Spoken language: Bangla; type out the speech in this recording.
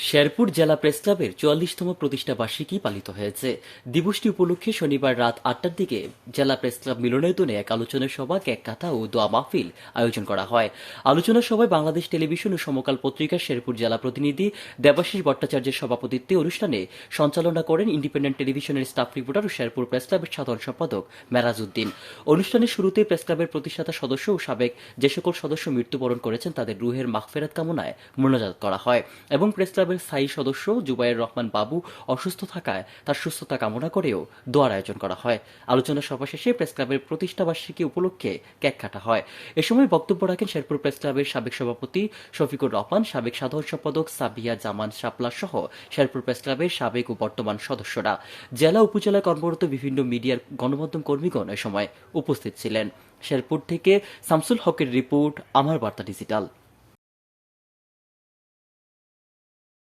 শেরপুর জেলা প্রেস ক্লাবের ৪৪তম প্রতিষ্ঠা বার্ষিকী পালিত হয়েছে। দিবসটি উপলক্ষে শনিবার রাত ৮টার দিকে জেলা প্রেস ক্লাব মিলনায়তনে এক আলোচনা সভা, কেক কাটা ও দোয়া মাহফিল আয়োজন করা হয়। আলোচনা সভায় বাংলাদেশ টেলিভিশন ও সমকাল পত্রিকার শেরপুর জেলা প্রতিনিধি দেবাশিস ভট্টাচার্যের সভাপতিত্বে অনুষ্ঠানে সঞ্চালনা করেন ইন্ডিপেন্ডেন্ট টেলিভিশনের স্টাফ রিপোর্টার ও শেরপুর প্রেস ক্লাবের সাধারণ সম্পাদক মেরাজ উদ্দিন। অনুষ্ঠানের শুরুতে প্রেস ক্লাবের প্রতিষ্ঠাতা সদস্য ও সাবেক যে সকল সদস্য মৃত্যুবরণ করেছেন তাদের রুহের মাগফিরাত কামনায় মোনাজাত করা হয় এবং প্রেস ক্লাবের স্থায়ী সদস্য জুবায়ের রহমান বাবু অসুস্থ থাকায় তার সুস্থতা কামনা করেও দোয়ার আয়োজন করা হয়। আলোচনা সভা শেষে প্রেস ক্লাবের প্রতিষ্ঠা বার্ষিকী উপলক্ষে কেক কাটা হয়। এ সময় বক্তব্য রাখেন শেরপুর প্রেস ক্লাবের সাবেক সভাপতি শফিকুর রহমান, সাবেক সাধারণ সম্পাদক সাবিয়া জামান শাপলা সহ শেরপুর প্রেস ক্লাবের সাবেক ও বর্তমান সদস্যরা। জেলা উপজেলায় কর্মরত বিভিন্ন মিডিয়ার গণমাধ্যম কর্মীগণ এ সময় উপস্থিত ছিলেন। শেরপুর থেকে শামসুল হকের রিপোর্ট, আমার বার্তা ডিজিটাল।